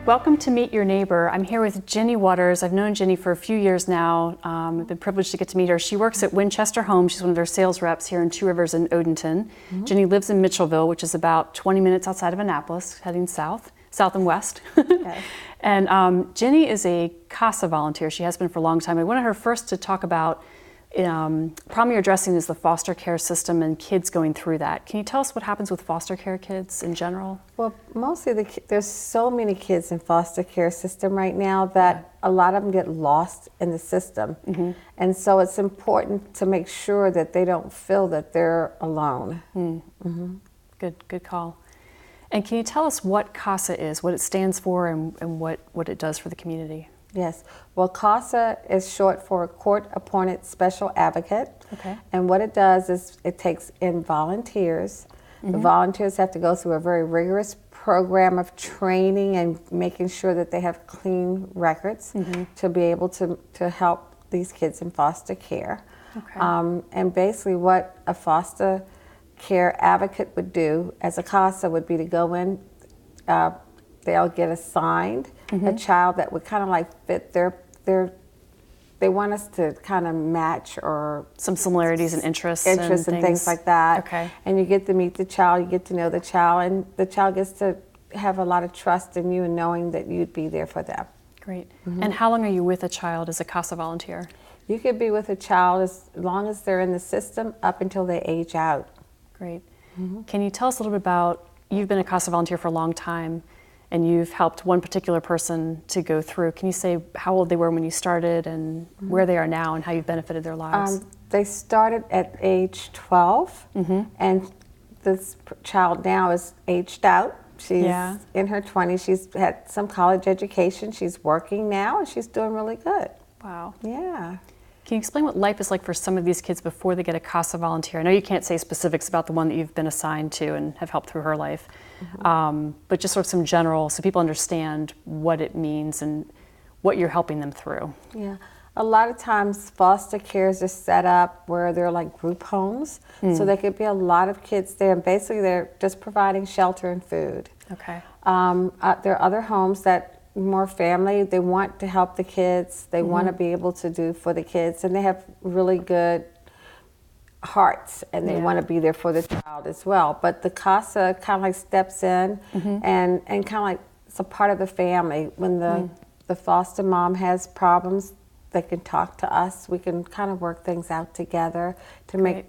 Welcome to Meet Your Neighbor. I'm here with Ginny Waters. I've known Ginny for a few years now. I've been privileged to get to meet her. She works at Winchester Homes. She's one of their sales reps here in Two Rivers in Odenton. Ginny lives in Mitchellville, which is about 20 minutes outside of Annapolis, heading south and west. Okay. And Ginny is a CASA volunteer. She has been for a long time. I wanted her first to talk about problem you're addressing is the foster care system and kids going through that. Can you tell us what happens with foster care kids in general? Well, mostly there's so many kids in foster care system right now that a lot of them get lost in the system. And so it's important to make sure that they don't feel that they're alone. Good call. And can you tell us what CASA is, what it stands for, and what it does for the community? Yes. Well, CASA is short for Court-Appointed Special Advocate. Okay. And what it does is it takes in volunteers. The volunteers have to go through a very rigorous program of training and making sure that they have clean records to be able to help these kids in foster care. Okay. And basically what a foster care advocate would do as a CASA would be to go in, they'll get assigned a child that would kind of like fit they want us to kind of match or some similarities and interests and things like that. Okay. And you get to meet the child, you get to know the child, and the child gets to have a lot of trust in you and knowing that you'd be there for them. Great. And how long are you with a child as a CASA volunteer? You could be with a child as long as they're in the system up until they age out. Great. Can you tell us a little bit about, you've been a CASA volunteer for a long time, and you've helped one particular person to go through. Can you say how old they were when you started and where they are now and how you've benefited their lives? They started at age 12, and this child now is aged out. She's in her 20s. She's had some college education. She's working now, and she's doing really good. Wow. Yeah. Can you explain what life is like for some of these kids before they get a CASA volunteer? I know you can't say specifics about the one that you've been assigned to and have helped through her life, but just sort of some general, so people understand what it means and what you're helping them through. Yeah. A lot of times foster cares are set up where they're like group homes, so there could be a lot of kids there, and basically they're just providing shelter and food. Okay. There are other homes that more family, they want to help the kids, they want to be able to do for the kids, and they have really good hearts, and they want to be there for the child as well. But the CASA kind of like steps in and kind of like it's a part of the family. When the foster mom has problems, they can talk to us. We can kind of work things out together to make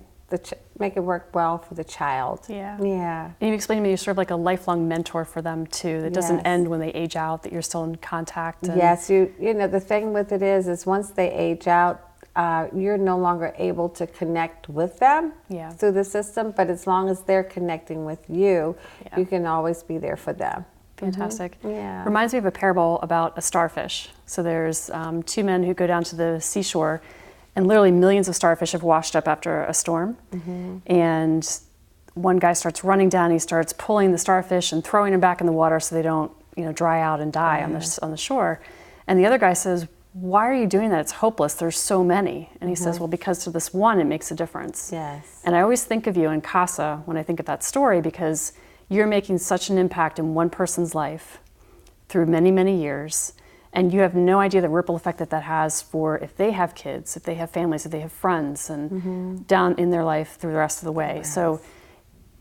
it work well for the child. Yeah. Yeah. And you explained to me you're sort of like a lifelong mentor for them too. That doesn't end when they age out, that you're still in contact. And yes, you know, the thing with it is once they age out, you're no longer able to connect with them through the system, but as long as they're connecting with you, you can always be there for them. Fantastic. Yeah. Reminds me of a parable about a starfish. So there's two men who go down to the seashore, and literally millions of starfish have washed up after a storm. And one guy starts running down, he starts pulling the starfish and throwing them back in the water so they don't, dry out and die on the shore. And the other guy says, "Why are you doing that? It's hopeless. There's so many." And he says, "Well, because to this one, it makes a difference." Yes. And I always think of you in CASA when I think of that story, because you're making such an impact in one person's life through many, many years. And you have no idea the ripple effect that has for if they have kids, if they have families, if they have friends, and down in their life through the rest of the way. Yes. So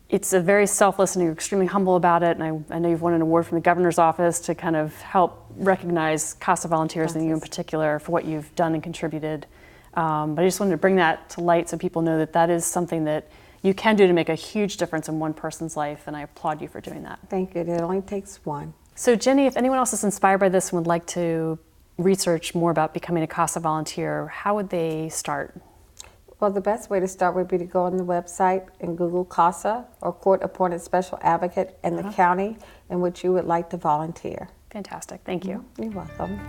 it's a very selfless, and you're extremely humble about it. And I know you've won an award from the governor's office to kind of help recognize CASA volunteers and you in particular for what you've done and contributed. But I just wanted to bring that to light so people know that that is something that you can do to make a huge difference in one person's life. And I applaud you for doing that. Thank you. It only takes one. So Ginny, if anyone else is inspired by this and would like to research more about becoming a CASA volunteer, how would they start? Well, the best way to start would be to go on the website and Google CASA or Court-Appointed Special Advocate in the county in which you would like to volunteer. Fantastic. Thank you. You're welcome.